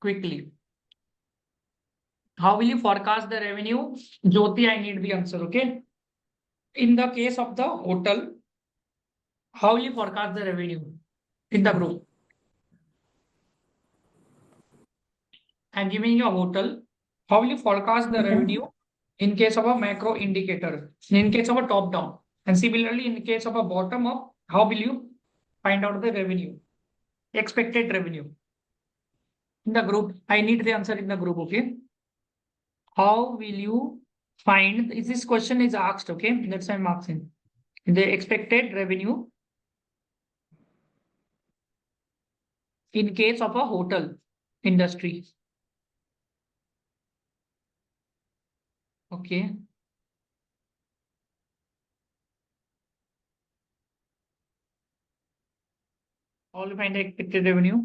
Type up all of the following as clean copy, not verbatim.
quickly. How will you forecast the revenue? Jyoti, I need the answer, okay? In the case of the hotel, how will you forecast the revenue in the group? I'm giving you a hotel. How will you forecast the revenue in case of a macro indicator, in case of a top down? And similarly, in case of a bottom up, how will you find out the revenue, expected revenue? In the group, I need the answer in the group, okay? How will you find, is this question is asked, okay? That's why I'm asking. The expected revenue in case of a hotel industry. Okay. How will you find the expected revenue?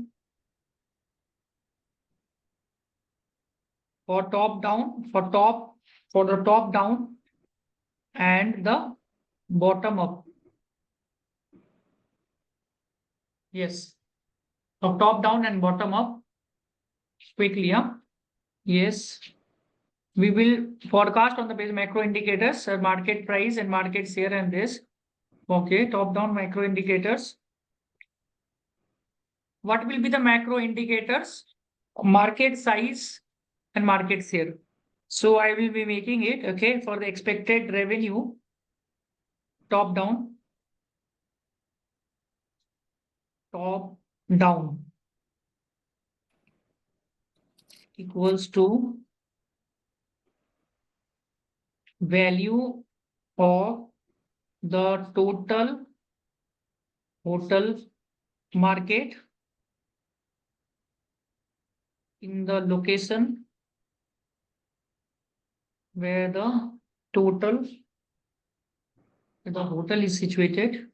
For top down, for the top down and the bottom up. Yes. For top down and bottom up. Quickly, yeah? Yes. We will forecast on the base macro indicators, market price and market share and this. Okay, top down macro indicators. What will be the macro indicators? Market size and market share. So I will be making it, okay, for the expected revenue, top down equals to value of the total hotel market in the location where the hotel is situated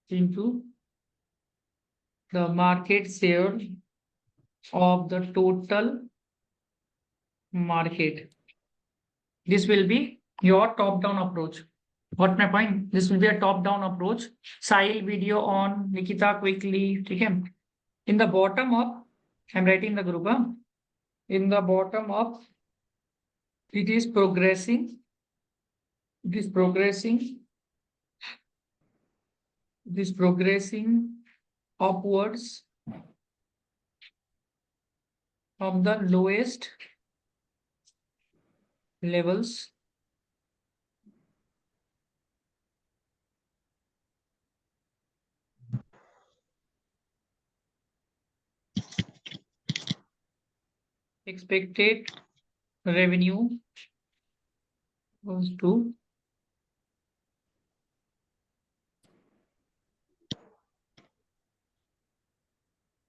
into the market share of the total market. This will be your top-down approach. What my point? This will be a top-down approach. Sahil, video on. Nikita, quickly. Okay. In the bottom up, I'm writing the group. In the bottom up, it is progressing. It is progressing upwards from the lowest levels expected revenue goes to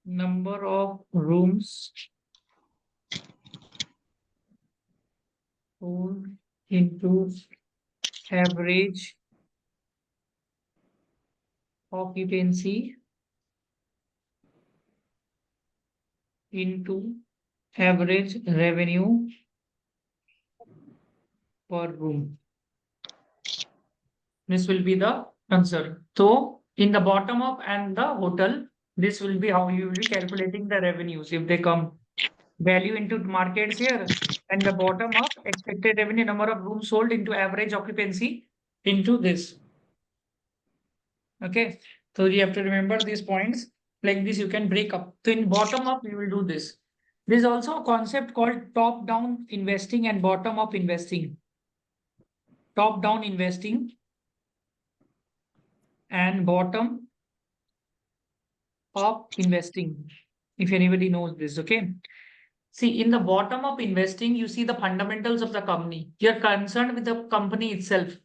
number of rooms sold into average occupancy into average revenue per room. This will be the answer. So in the bottom up and the hotel, this will be how you will be calculating the revenues if they come. Value into market share and the bottom up expected revenue, number of rooms sold into average occupancy into this. Okay. So you have to remember these points. Like this, you can break up. So in bottom up, you will do this. There is also a concept called top-down investing and bottom-up investing. Top-down investing and bottom-up investing. If anybody knows this, okay. See, in the bottom-up investing, you see the fundamentals of the company. You're concerned with the company itself.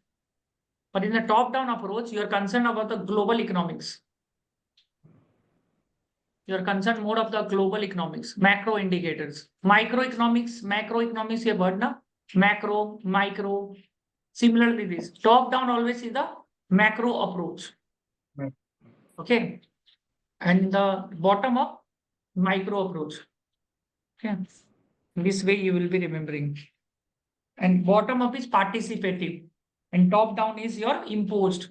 But in the top-down approach, you're concerned about the global economics. You're concerned more of the global economics, macro indicators. Macroeconomics, you have heard now? Macro, micro. Similarly, this top-down always is the macro approach. Right. Okay. And the bottom-up, micro approach. Okay. This way you will be remembering. And bottom-up is participative. And top-down is your imposed.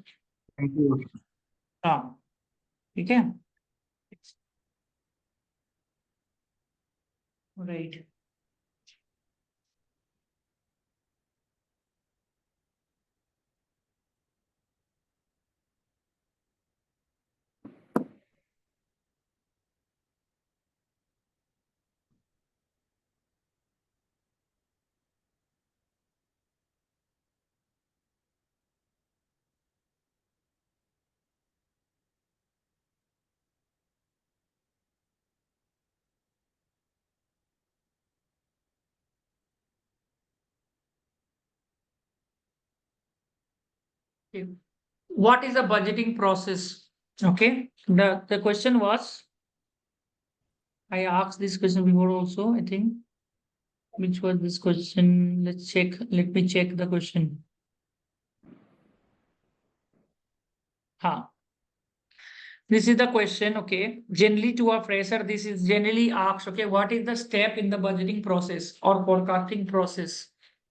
Okay. Right. Okay. What is the budgeting process? Okay. The question was, I asked this question before also, I think. Which was this question? Let's check. Let me check the question. Ha. This is the question, okay. Generally to a fresher, this is generally asked, okay, what is the step in the budgeting process or forecasting process?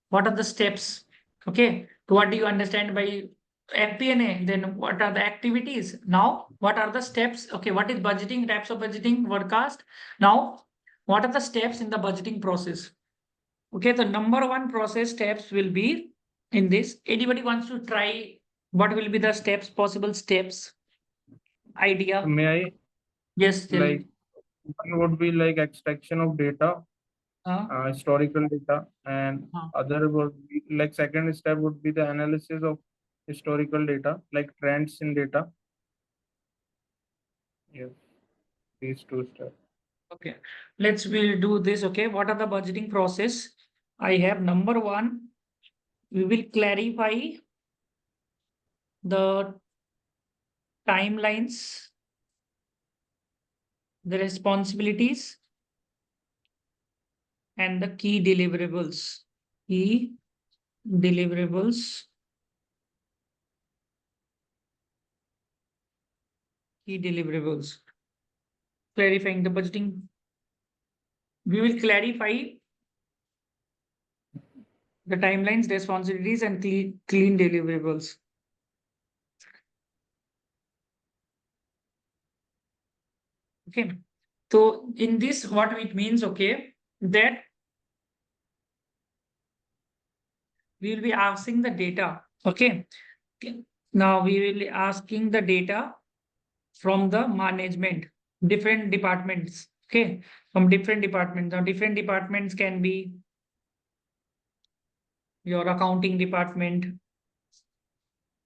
What are the steps? Okay. What do you understand by FP&A? Then what are the activities? Now, what are the steps? Okay, what is budgeting, types of budgeting, forecast? Now, what are the steps in the budgeting process? Okay, the number one process steps will be in this. Anybody wants to try what will be the steps, possible steps, idea? May I, Yes, tell. like, one would be like extraction of data, historical data, and uh, other would be like second step would be the analysis of historical data, like trends in data. Yes, these two steps. okay, we'll do this. Okay, what are the budgeting process? I have number one, we will clarify the timelines, the responsibilities, and the key deliverables. Key deliverables, key deliverables. Clarifying the budgeting. We will clarify the timelines, responsibilities, and clean deliverables. Okay. So in this, what it means, okay, that we will be asking the data. Okay. Now we will be asking the data from the management, different departments. Okay. From different departments. Now different departments can be your accounting department,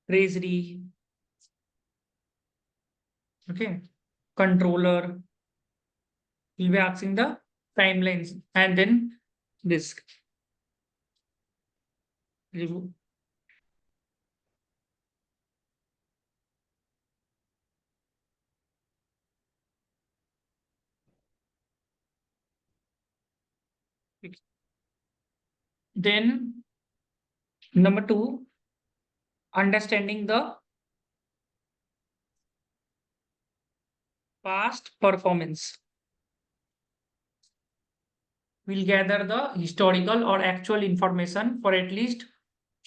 treasury, okay, controller. We'll be asking the timelines and then this. Then number two, understanding the past performance. We'll gather the historical or actual information for at least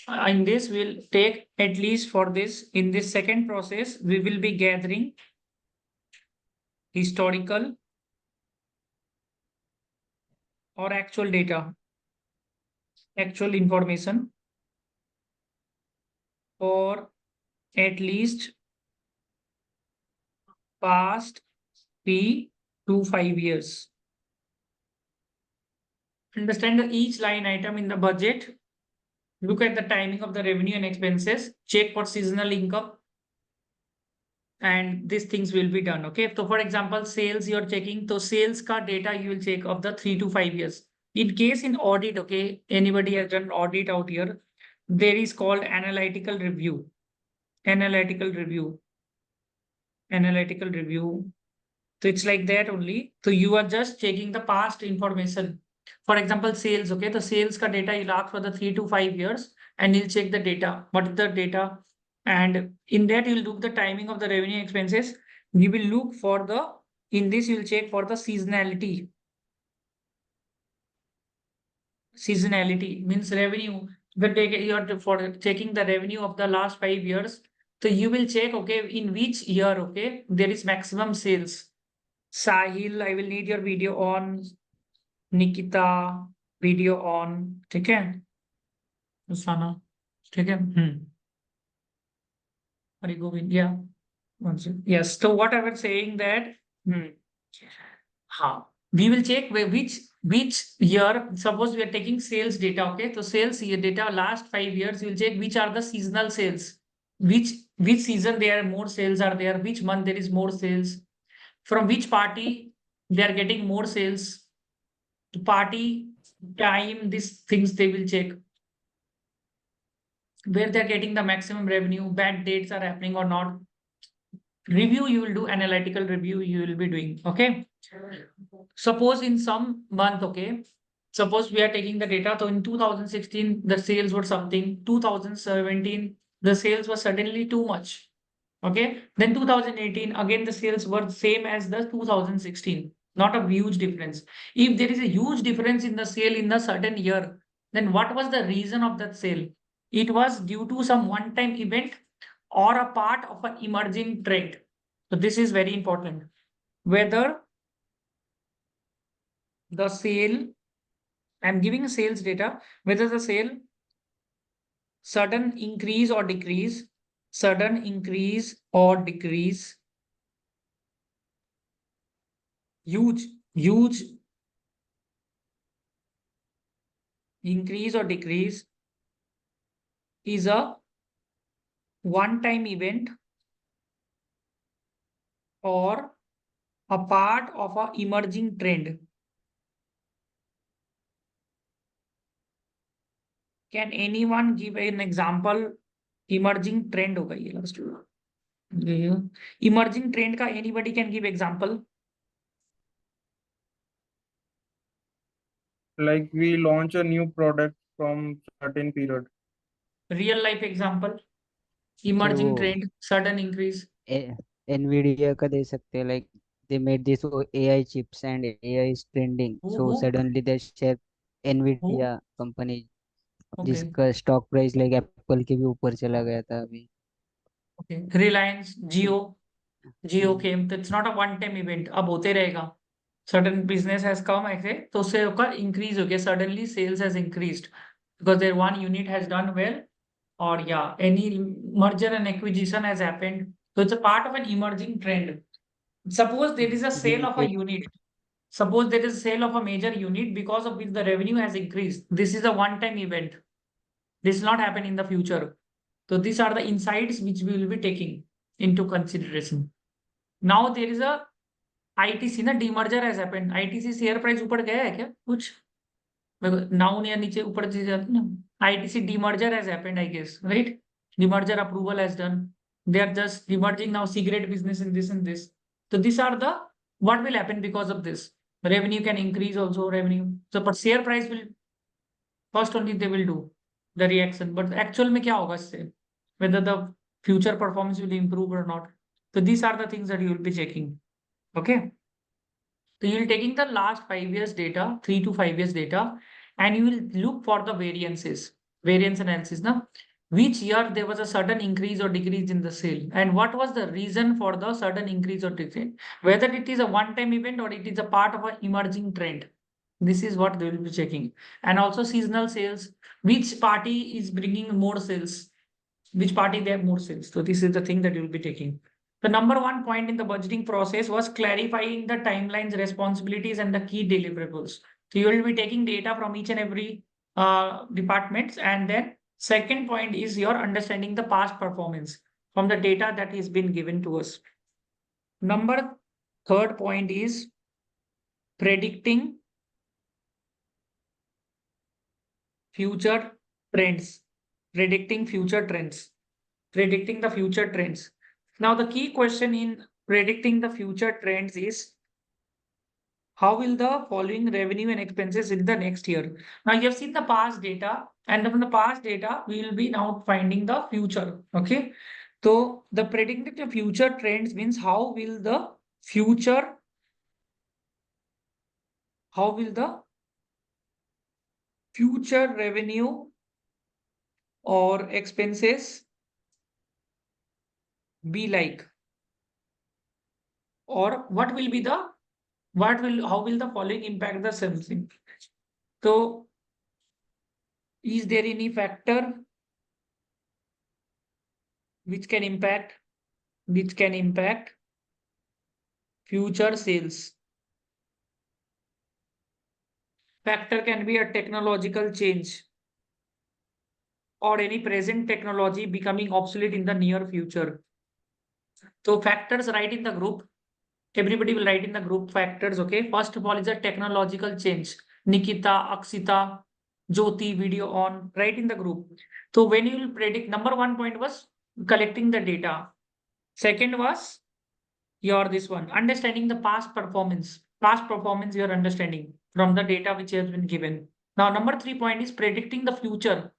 in this we'll take at least for this in this second process we will be gathering historical or actual data, actual information for at least past 3 to 5 years. Understand that each line item in the budget. Look at the timing of the revenue and expenses. Check for seasonal income. And these things will be done. Okay. So for example, sales you're checking. So sales ka data you will check of the 3 to 5 years. In case in audit, okay, anybody has done audit out here, there is called analytical review. Analytical review. Analytical review. So it's like that only. So you are just checking the past information. For example, sales, okay, the sales ka data you'll ask for the 3 to 5 years and you'll check the data. What is the data? And in that you'll look the timing of the revenue expenses. We will look for the, in this you'll check for the seasonality. Seasonality means revenue. But you're for checking the revenue of the last 5 years. So you will check, okay, in which year, okay, there is maximum sales. Sahil, I will need your video on. Nikita video on, ठीक है, रुसाना, ठीक है, हरि गोविंद, या yes, तो what I was saying that, हाँ, we will check which year. Suppose we are taking sales data, okay, so sales year data last 5 years, we will check which are the seasonal sales, which season there are more sales are there, which month there is more sales, from which party they are getting more sales, party time, these things they will check, where they are getting the maximum revenue, bad dates are happening or not. Review you will do, analytical review you will be doing, okay. Suppose in some month, okay, suppose we are taking the data, so in 2016 the sales were something, 2017 the sales were suddenly too much, okay, then 2018 again the sales were same as the 2016, not a huge difference. If there is a huge difference in the sale in the certain year, then what was the reason of that sale? It was due to some one time event or a part of an emerging trend. So this is very important, whether the sale, I'm giving a sales data, whether the sale sudden increase or decrease, sudden increase or decrease, huge increase or decrease is a one time event or a part of a emerging trend. Can anyone give an example? Emerging trend होगा ये last emerging trend का anybody can give example? Like we launch a new product from certain period. Real life example, sir वो emerging trend, sudden increase. Nvidia का दे सकते हैं, like they made this AI chips and AI is trending, Who, so who, suddenly they share who? Nvidia company, Okay, जिसका stock price like Apple के भी ऊपर चला गया था अभी। okay. Reliance, Geo hmm, came. It's not a one-time event. अब होते रहेगा. Certain business has come ऐसे, तो उससे होकर increase हो गया. Suddenly sales has increased because their one unit has done well, or yeah, any merger and acquisition has happened. So it's a part of an emerging trend. Suppose there is a ये sale of a एक unit. Suppose there is a sale of a major unit because of which the revenue has increased. This is a one-time event. This will not happen in the future. So these are the insights which we will be taking into consideration. Now there is a ITC ना, demerger has happened. ITC share price ऊपर गया है क्या कुछ? Noun या नीचे ऊपर चीज जाती ना. ITC demerger has happened, I guess, right? Demerger approval has done. They are just demerging now cigarette business in this and this. So these are the what will happen because of this. Revenue can increase also, revenue. So but share price will first only they will do the reaction. But actual में क्या होगा इससे? Whether the future performance will improve or not. So these are the things that you will be checking. Okay. So you will taking the last 5 years data, 3 to 5 years data, and you will look for the variances, variance analysis. Now, which year there was a sudden increase or decrease in the sale, and what was the reason for the sudden increase or decrease? Whether it is a one-time event or it is a part of an emerging trend. This is what they will be checking. And also seasonal sales. Which party is bringing more sales? Which party they have more sales? So this is the thing that you will be taking. The number one point in the budgeting process was clarifying the timelines, responsibilities, and the key deliverables. So you will be taking data from each and every departments, and then second point is your understanding the past performance from the data that is been given to us. Number third point is predicting future trends, predicting future trends, predicting the future trends. Now, the key question in predicting the future trends is how will the following revenue and expenses in the next year? Now, you have seen the past data, and from the past data, we will be now finding the future. Okay. So, the predicting the future trends means future, how will the future revenue or expenses be like? Or what will be the how will the following impact the same thing? So, is there any factor which can impact future sales? Factor can be a technological change or any present technology becoming obsolete in the near future. So factors, write in the group. Everybody will write in the group factors. Okay. First of all is a technological change. Nikita, Aksita, Jyoti, video on. Write in the group. So when you will predict, number 1 point was collecting the data. Second was your this one, understanding the past performance. Past performance you are understanding from the data which has been given. Now number 3 point is predicting the future.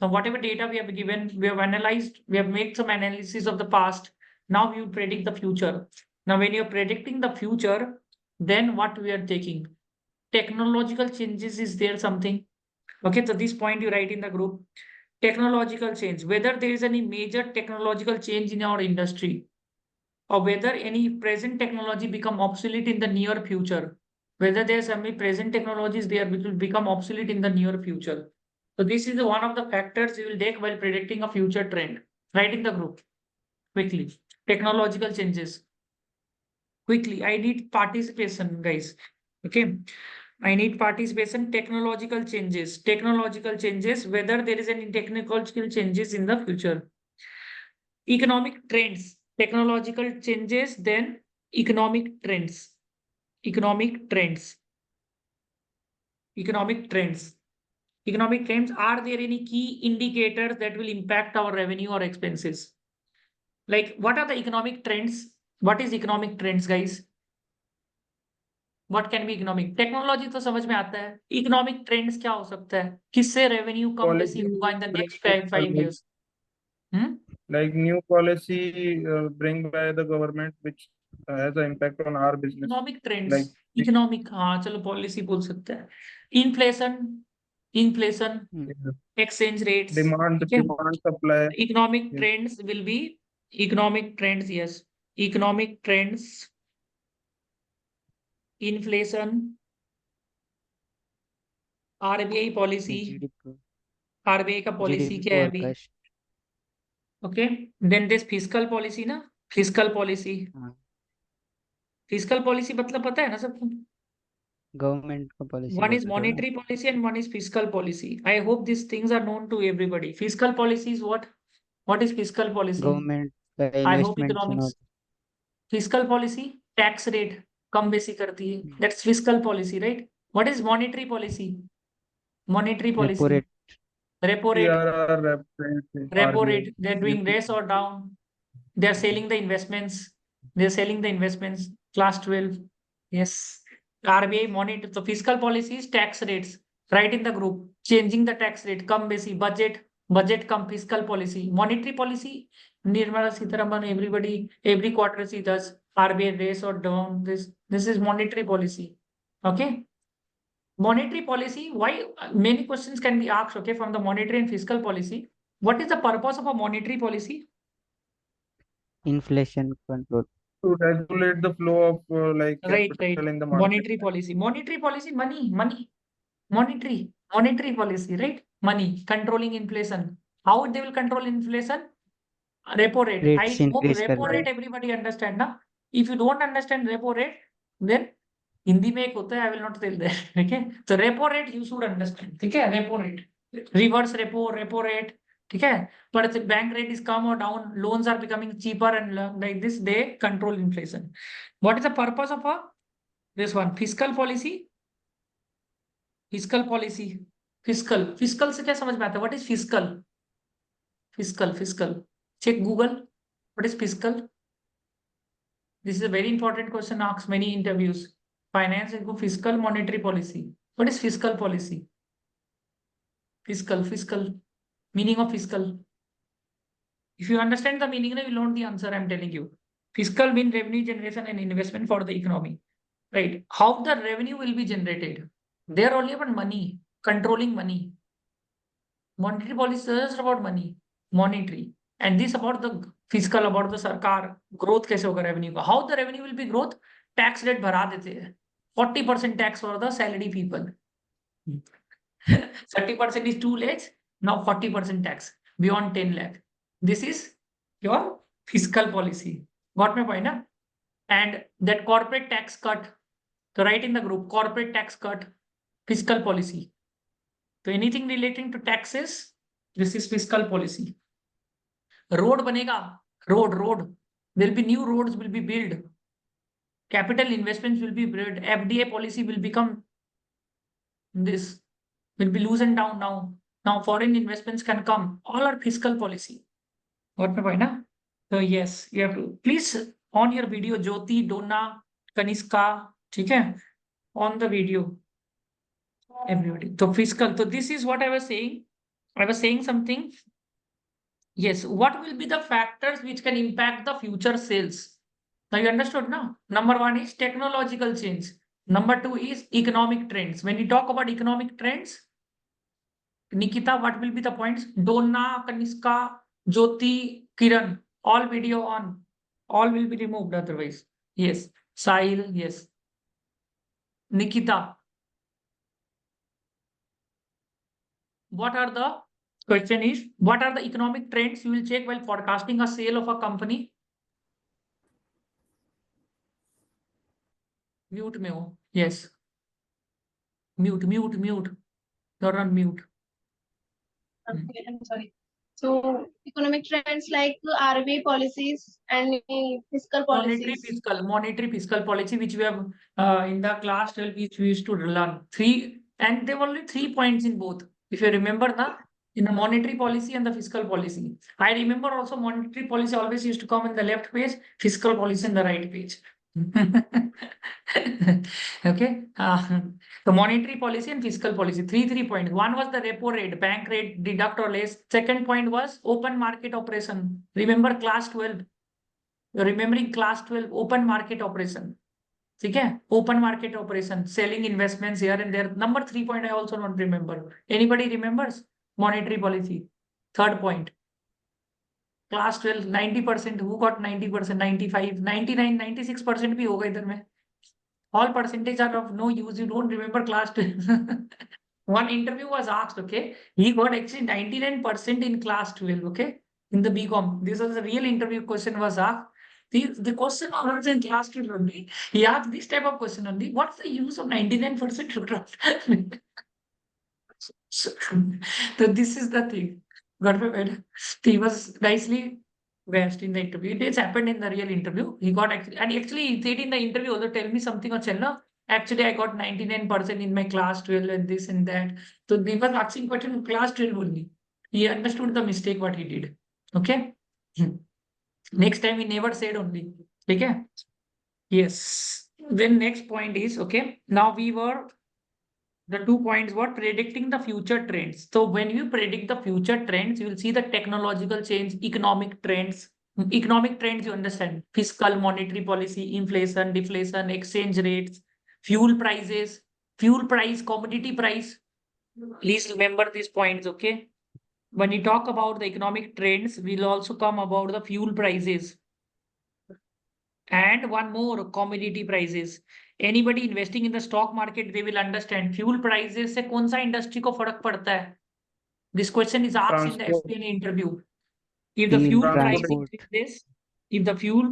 So whatever data we have given, we have analyzed, we have made some analysis of the past. Now we will predict the future. Now when you're predicting the future, then what we are taking? Technological changes, is there something? Okay, so this point you write in the group. Technological change, whether there is any major technological change in our industry, or whether any present technology become obsolete in the near future. Whether there's any present technologies there which will become obsolete in the near future. So this is one of the factors you will take while predicting a future trend. Write in the group quickly. Technological changes. Quickly, I need participation, guys. Okay. I need participation. Technological changes. Technological changes, whether there is any technological changes in the future. Economic trends. Technological changes, then economic trends. Economic trends. Economic trends. Economic trends. Are there any key indicators that will impact our revenue or expenses? Like, what are the economic trends? What is economic trends, guys? What can be economic? Technology तो समझ में आता है. Economic trends क्या हो सकता है? किससे रेवेन्यू कम बेसी Policy होगा in the next bring 5 like, years? like new policy bring by the government which has an impact on our business. Economic trends. Like economic, हाँ चलो पॉलिसी बोल सकते हैं. Inflation. Inflation. yeah, Exchange rates. demand Okay. demand supply. Economic Yes. trends will be economic trends. Yes. Economic trends. Inflation. RBI policy. GDP RBI का policy क्या है अभी? forecast. Okay. Then this fiscal policy ना. Fiscal policy. हाँ, fiscal policy मतलब पता है ना सबको? गवर्नमेंट का पॉलिसी One बोल is रहे हो ना? monetary policy and one is fiscal policy. I hope these things are known to everybody. Fiscal policy is what? What is fiscal policy? Government का I hope इन्वेस्टमेंट सुना economics. Fiscal policy, tax rate कम बेसी करती है. That's fiscal policy, right? What is monetary policy? Monetary repo policy. Rate. Repo rate. CRR represent Repo RBI. rate. They're doing raise or down. They're selling the investments. They're selling the investments. Class 12. Yes. RBI monitor. So fiscal policies, tax rates. Write in the group. Changing the tax rate. Come basi. Budget come fiscal policy. Monetary policy. Nirmala Sitharaman, everybody, every quarter she does. RBI raise or down. This is monetary policy. Okay. Monetary policy. Why? Many questions can be asked. Okay, from the monetary and fiscal policy. What is the purpose of a monetary policy? Inflation control. To regulate the flow of like Right. capital in the market. Monetary policy. Monetary policy, money. Monetary policy, right? Money, controlling inflation. How they will control inflation? Repo rate. I rates hope increase repo करना. rate everybody understand, na? If you don't understand repo rate, then Hindi में एक होता है, I will not tell that. Okay? So repo rate you should understand. ठीक है? Repo rate. Reverse repo rate. ठीक है? But if the bank rate is come or down, loans are becoming cheaper and like this, they control inflation. What is the purpose of this one? Fiscal policy. Fiscal policy. Fiscal से क्या समझ में आता है? What is fiscal? Fiscal. Check Google. What is fiscal? This is a very important question asked many interviews. Finance equal fiscal monetary policy. What is fiscal policy? Fiscal. Meaning of fiscal. If you understand the meaning, you will know the answer I'm telling you. Fiscal means revenue generation and investment for the economy. Right? How the revenue will be generated? They are only about money, controlling money. Monetary policy is just about money, monetary. And this about the fiscal, about the sarkar, growth कैसे होगा revenue का. How the revenue will be growth? Tax rate बढ़ा देते हैं. 40% tax for the salary people. 30% is too less. Now 40% tax beyond 10 lakh. This is your fiscal policy. Got my point, huh? And that corporate tax cut. So write in the group, corporate tax cut, fiscal policy. So anything relating to taxes, this is fiscal policy. Road banega, road. There will be new roads will be built. Capital investments will be built. FDA policy will become this, will be loosened down now. Now foreign investments can come. All are fiscal policy. Got my point, huh? So yes, you have to please on your video, Jyoti, Donna, Kaniska, okay? On the video, everybody. So fiscal. So this is what I was saying. I was saying something. Yes, what will be the factors which can impact the future sales? Now you understood now. Number one is technological change. Number two is economic trends. When you talk about economic trends, Nikita, what will be the points? Donna, Kaniska, Jyoti, Kiran, all video on. All will be removed otherwise. Yes. Sahil, yes. Nikita. What are the question is, what are the economic trends you will check while forecasting a sale of a company? Mute me. Yes. Mute. You're on mute. Okay, I'm sorry. So economic trends like RBI policies and fiscal policies. Monetary fiscal policy, which we have in the class 12, which we used to learn. And there were only 3 points in both. If you remember in the monetary policy and the fiscal policy. I remember also monetary policy always used to come in the left page, fiscal policy in the right page. Okay. The monetary policy and fiscal policy, three points. One was the repo rate, bank rate, deduct or less. Second point was open market operation. Remember class 12. You're remembering class 12 open market operation. Okay? Open market operation, selling investments here and there. Number 3 point I also don't remember. Anybody remembers? Monetary policy. Third point. Class 12, 90%. Who got 90%? 95, 99, 96% bhi hoga idhar mein. All percentage are of no use. You don't remember class 12. One interview was asked, okay? He got actually 99% in class 12, okay? In the BCom. This was a real interview question was asked. The question was in class 12 only. He asked this type of question only. What's the use of 99% so this is the thing. Got my point? He was nicely versed in the interview. It happened in the real interview. He got and actually he said in the interview, also tell me something or Chelna. Actually, I got 99% in my class 12 and this and that. So he was asking question in class 12 only. He understood the mistake what he did. Okay. Next time he never said only. Okay. Yes. Then next point is okay. Now the 2 points were predicting the future trends. So when you predict the future trends, you will see the technological change, economic trends. Economic trends, you understand, fiscal, monetary policy, inflation, deflation, exchange rates, fuel prices, fuel price, commodity price. Please remember these points, okay? When you talk about the economic trends, we'll also come about the fuel prices. And one more, commodity prices. Anybody investing in the stock market, they will understand fuel prices से कौन सा industry को फर्क पड़ता है? This question is asked in the FP&A interview. If the fuel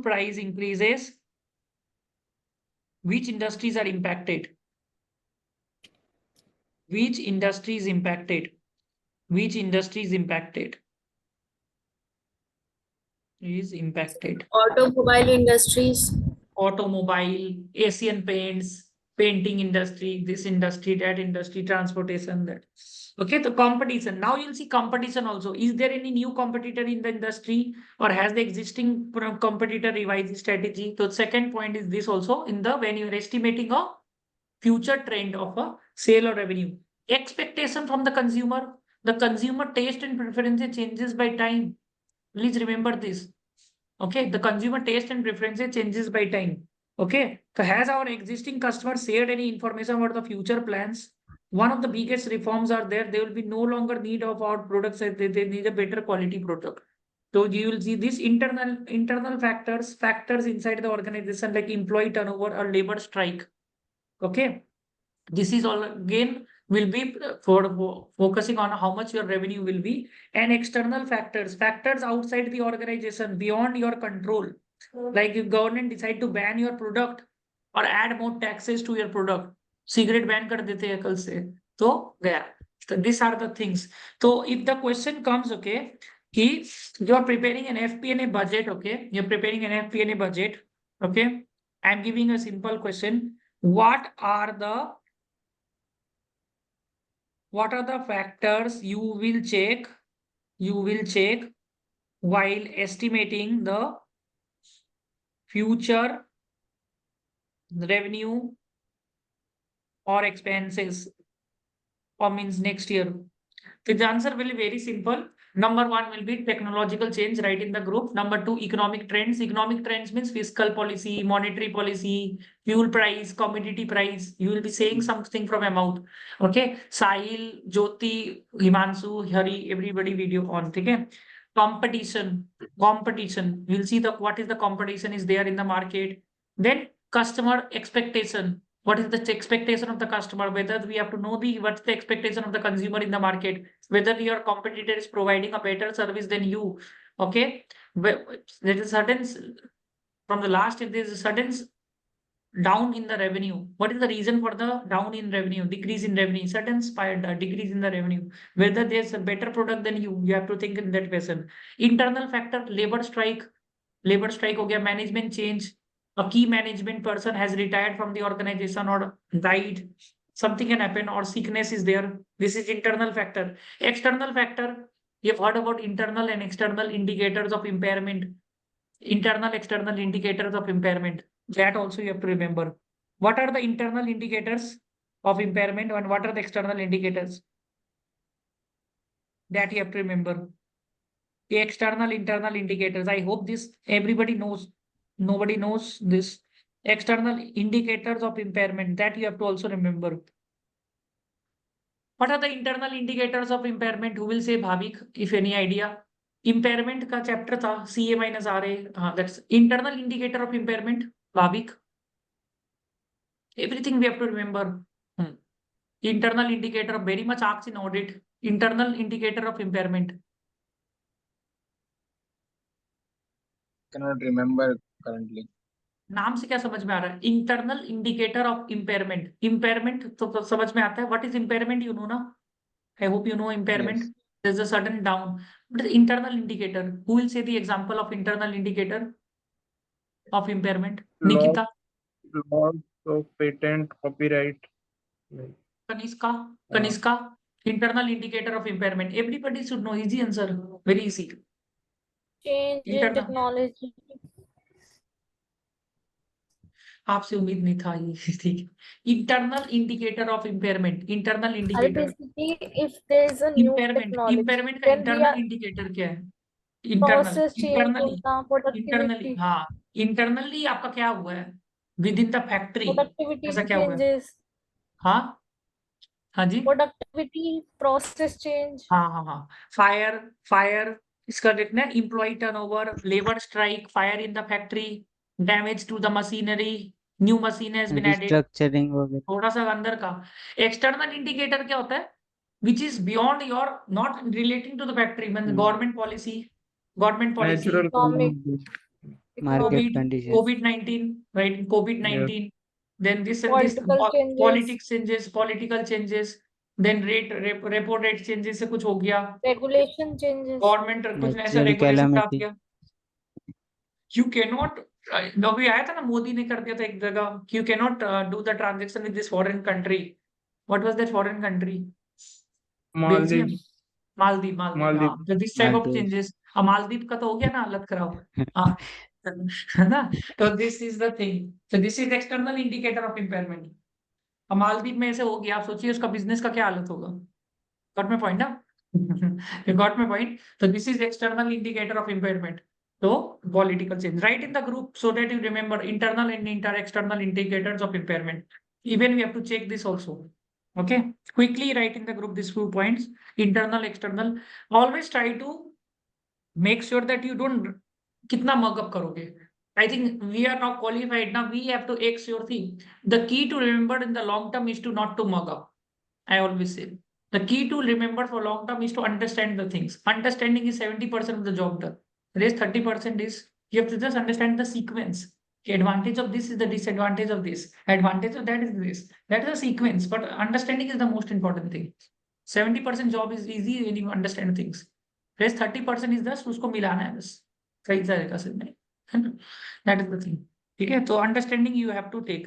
price increases, which industries are impacted? Which industry is impacted? Which industry is impacted? Is impacted. Automobile industries. Automobile, Asian paints, painting industry, this industry, that industry, transportation, that. Okay, the competition. Now you'll see competition also. Is there any new competitor in the industry or has the existing competitor revised strategy? So second point is this also in the when you're estimating a future trend of a sale or revenue. Expectation from the consumer taste and preferences changes by time. Please remember this. Okay, the consumer taste and preferences changes by time. Okay, so has our existing customer shared any information about the future plans? One of the biggest reforms are there. There will be no longer need of our products. They need a better quality product. So you will see these internal factors inside the organization like employee turnover or labor strike. Okay, this is all again will be focusing on how much your revenue will be, and external factors outside the organization, beyond your control. Like if government decide to ban your product or add more taxes to your product, cigarette ban कर देते हैं कल से, तो गया. So these are the things. So if the question comes, okay, कि you are preparing an FP&A budget, okay, you're preparing an FP&A budget, okay, I'm giving a simple question. What are the factors you will check while estimating the future revenue or expenses, or means next year? The answer will be very simple. Number one will be technological change, right in the group. Number two, economic trends. Economic trends means fiscal policy, monetary policy, fuel price, commodity price. You will be saying something from your mouth. Okay. Sahil, Jyoti, Himanshu, Hari, everybody video on. Okay. Competition. We'll see what is the competition is there in the market. Then customer expectation. What is the expectation of the customer? Whether we have to know what's the expectation of the consumer in the market, whether your competitor is providing a better service than you. Okay. There is certain, from the last, there is a sudden down in the revenue. What is the reason for the down in revenue, decrease in revenue, sudden decrease in the revenue? Whether there's a better product than you have to think in that person. Internal factor, labor strike हो गया, management change. A key management person has retired from the organization or died. Something can happen, or sickness is there. This is internal factor. External factor, you've heard about internal and external indicators of impairment. Internal, external indicators of impairment. That also you have to remember. What are the internal indicators of impairment and what are the external indicators? That you have to remember. The external, internal indicators. I hope this everybody knows. Nobody knows this. External indicators of impairment. That you have to also remember. What are the internal indicators of impairment? Who will say, Bhavik, if any idea? Impairment का chapter था, CA minus RA. That's internal indicator of impairment. Bhavik. Everything we have to remember. Internal indicator, very much asked in audit. Internal indicator of impairment. Cannot remember currently. नाम से क्या समझ में आ रहा है? Internal indicator of impairment. Impairment तो समझ में आता है. What is impairment? You know ना? I hope you know impairment. Yes. There's a sudden down. But internal indicator. Who will say the example of internal indicator of impairment? Nikita. Loss of patent, copyright. Kaniska. Internal indicator of impairment. Everybody should know. Easy answer. Very easy. Change in Internal. technology. आपसे उम्मीद नहीं था ये. ठीक है. Internal indicator of impairment. Internal And indicator. basically, if there is a new impairment. technology, impairment का then we internal are indicator क्या है? इंटरनल. process change internally. होना, इंटरनली. productivity, हाँ. इंटरनली आपका क्या हुआ है? Within the factory. productivity ऐसा क्या हुआ है? changes, हाँ. हाँ जी. productivity, process change, हाँ. फायर. इसका देखना है. Employee turnover, labour strike, fire in the factory, damage to the machinery, new machine has been added. Restructuring वगैरह. थोड़ा सा अंदर का. एक्सटर्नल इंडिकेटर क्या होता है? Which is beyond your, not relating to the factory. Government policy. Natural economic, market economic, condition. COVID-19, right? COVID-19. Then this and this political changes, political changes. Then repo rate changes से कुछ हो गया. regulation changes. Government कुछ ऐसा Natural regulation डाल calamity. दिया. You cannot. अभी आया था ना, मोदी ने कर दिया था एक जगह. You cannot do the transaction with this foreign country. What was that foreign country? Belgium. Maldives. Maldives. हाँ. So this type of Maldives. changes. Maldives का तो हो गया ना, हालत खराब. हाँ. है ना? तो this is the thing. So this is external indicator of impairment. अब मालदीव में ऐसे हो गया, आप सोचिए उसका बिजनेस का क्या हालत होगा. Got my point ना? You got my point. So this is external indicator of impairment. So political change. Write in the group so that you remember internal and external indicators of impairment. Even we have to check this also. Okay. Quickly write in the group these few points. Internal, external. Always try to make sure that you don't कितना mug up करोगे. I think we are now qualified. Now we have to ask your thing. The key to remember in the long term is to not to mug up. I always say the key to remember for long term is to understand the things. Understanding is 70% of the job done. The rest 30% is you have to just understand the sequence. The advantage of this is the disadvantage of this. Advantage of that is this. That is a sequence, but understanding is the most important thing. 70% job is easy when you understand things. Rest 30% is just उसको मिलाना है बस सही तरीका से नहीं है ना. That is the thing. ठीक है तो understanding you have to take.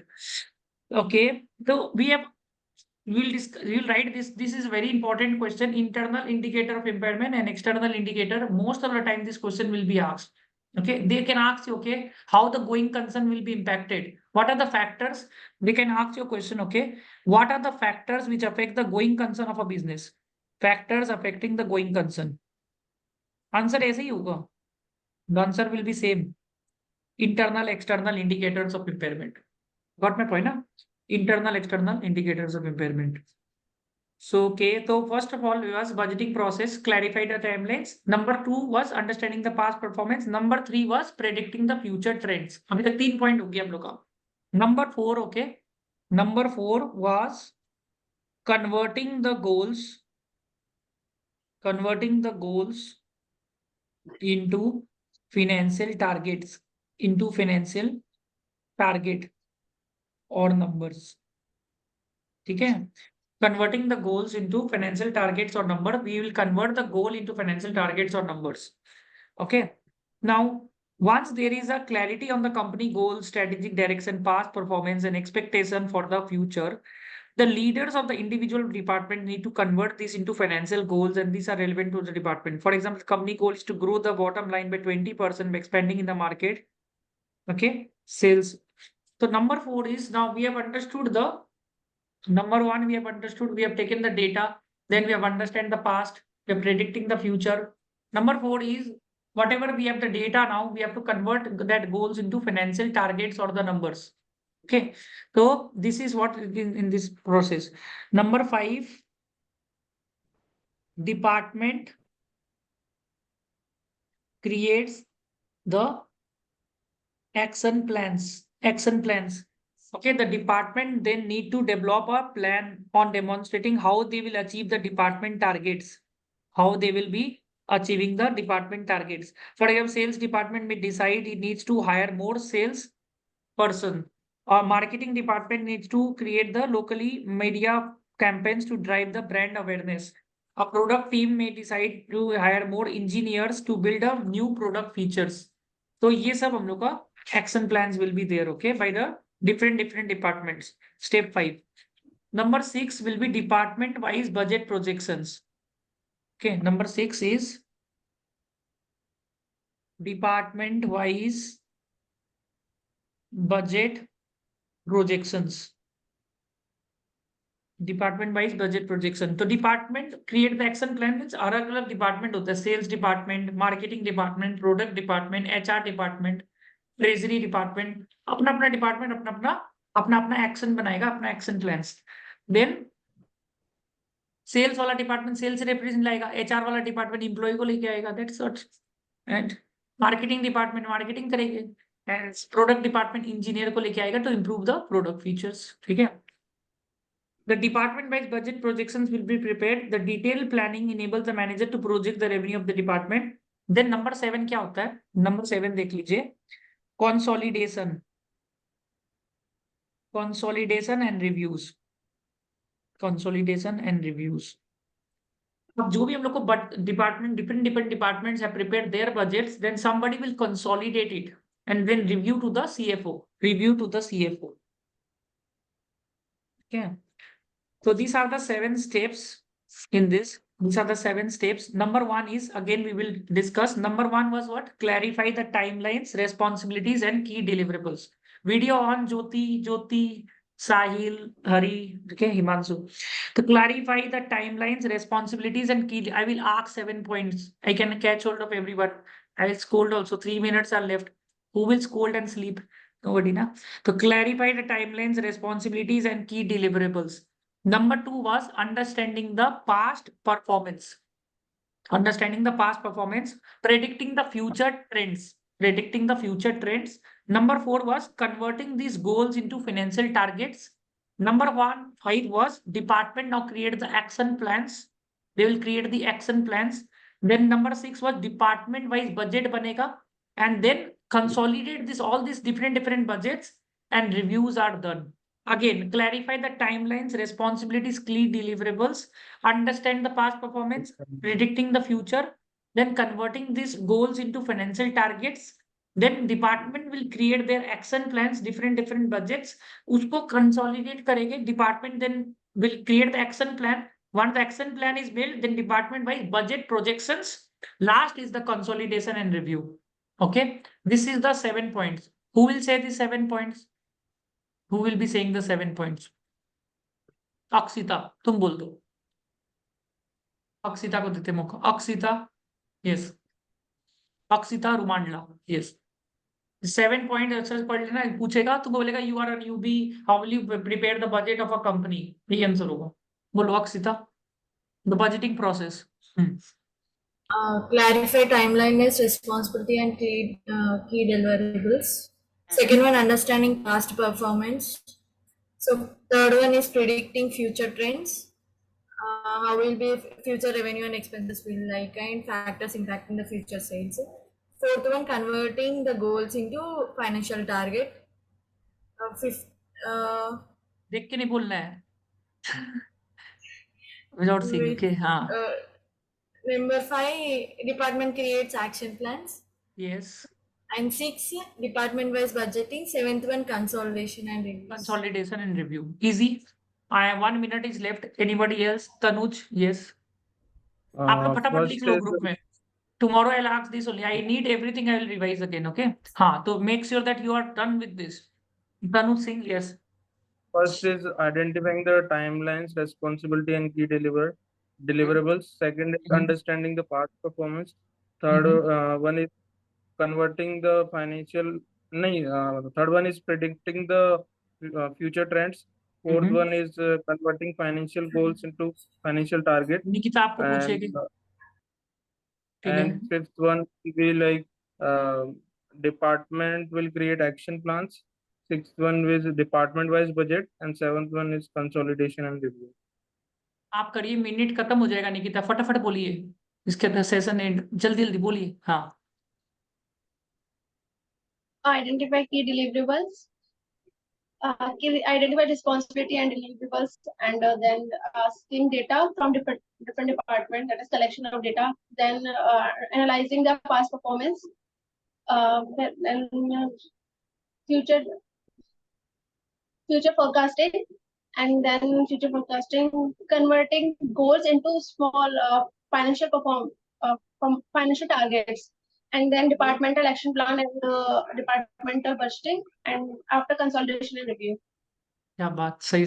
Okay, so we'll write this. This is a very important question. Internal indicator of impairment and external indicator. Most of the time, this question will be asked. Okay, they can ask you, okay, how the going concern will be impacted. What are the factors? They can ask you a question, okay, what are the factors which affect the going concern of a business? Factors affecting the going concern. Answer ऐसे ही होगा. The answer will be same. Internal, external indicators of impairment. Got my point? Na? Internal, external indicators of impairment. So, okay, so first of all, was budgeting process, clarify the timelines. Number 2 was understanding the past performance. Number 3 was predicting the future trends. अभी तक 3 point हो गया हम लोग का. Number 4, okay. Number 4 was converting the goals into financial targets, or numbers. ठीक है. Converting the goals into financial targets or number. We will convert the goal into financial targets or numbers. Okay. Now, once there is a clarity on the company goals, strategic direction, past performance, and expectation for the future, the leaders of the individual department need to convert this into financial goals, and these are relevant to the department. For example, the company goal is to grow the bottom line by 20% by expanding in the market. Okay, sales. So number 4 is now we have understood the number 1, we have understood, we have taken the data, then we have understand the past, we are predicting the future. Number 4 is whatever we have the data now, we have to convert that goals into financial targets or the numbers. Okay, so this is what is in this process. Number 5, department creates the action plans. Okay, the department then need to develop a plan on demonstrating how they will achieve the department targets. How they will be achieving the department targets. For example, sales department may decide it needs to hire more sales person. Or marketing department needs to create the locally media campaigns to drive the brand awareness. A product team may decide to hire more engineers to build up new product features. So ये सब हम लोग का action plans will be there, okay, by the different departments. Step 5. Number 6 will be department wise budget projections. Okay, number 6 is department wise budget projections. Department wise budget projection. तो department create the action plan which अलग अलग department होता है. Sales department, marketing department, product department, HR department, treasury department. अपना department अपना action बनाएगा, अपना action plans. Then sales वाला department sales represent लाएगा, HR वाला department employee को लेके आएगा. That's what. And marketing department marketing करेंगे. And product department engineer को लेके आएगा to improve the product features. ठीक है. The department-wise budget projections will be prepared. The detailed planning enables the manager to project the revenue of the department. Then number 7 क्या होता है? Number 7 देख लीजिए. Consolidation and reviews. अब जो भी हम लोग को department different departments have prepared their budgets, then somebody will consolidate it and then review to the CFO. Okay. So these are the 7 steps in this. These are the 7 steps. Number 1 is, again, we will discuss. Number 1 was what? Clarify the timelines, responsibilities, and key deliverables. Video on Jyoti, Sahil, Hari, okay, Himanshu. To clarify the timelines, responsibilities, and key. I will ask 7 points. I can catch hold of everyone. I will scold also. 3 minutes are left. Who will scold and sleep? Nobody, na? To clarify the timelines, responsibilities, and key deliverables. Number 2 was understanding the past performance. Predicting the future trends. Number 4 was converting these goals into financial targets. Number 5 was department now create the action plans. They will create the action plans. Then number 6 was department wise budget banega, and then consolidate this all these different budgets and reviews are done. Again, clarify the timelines, responsibilities, key deliverables, understand the past performance, predicting the future, then converting these goals into financial targets. Then department will create their action plans, different budgets. उसको consolidate करेंगे. Department then will create the action plan. Once the action plan is built, then department wise budget projections. Last is the consolidation and review. Okay, this is the 7 points. Who will say the 7 points? Who will be saying the 7 points? Akshita, तुम बोल दो. अक्षिता को देते मौका. Akshita, yes. Akshita Rumandla, yes. 7 point exercise पढ़ लेना. पूछेगा तो बोलेगा you are a newbie, how will you prepare the budget of a company. ये आंसर होगा. बोलो Akshita. The budgeting process. Clarify timeline is responsibility and key deliverables. Second one, understanding past performance. So third one is predicting future trends. How will be future revenue and expenses will like and factors impacting the future sales. Fourth one, converting the goals into financial target. Fifth, देख के नहीं बोलना है. Without seeing. Okay, हाँ. number 5, department creates action plans. Yes. And 6, department wise budgeting. 7th one, consolidation and reviews. Consolidation and review. Easy. I have 1 minute is left. Anybody else? Tanuj, yes. आप लोग फटाफट लिख लो group में. Tomorrow I'll ask this only. I need everything. I will revise again. Okay. हाँ, तो make sure that you are done with this. Tanuj Singh, yes. First is identifying the timelines, responsibility, and key deliverables. Second is understanding the past performance. Third one is converting the financial. Third one is predicting the future trends. Fourth one is converting financial goals into financial target. Nikita आपको पूछेगी. And fifth one will be like department will create action plans. Sixth one is department wise budget, and seventh one is consolidation and review. आप करिए, minute खत्म हो जाएगा. निकिता फटाफट बोलिए, इसके session and. जल्दी बोलिए. हाँ. Identify key deliverables. Identify responsibility and deliverables, and then asking data from different departments, that is collection of data, then analyzing the past performance, then future forecasting, and then future forecasting, converting goals into small financial financial targets, and then departmental action plan and departmental budgeting, and after consolidation and review. क्या बात. सही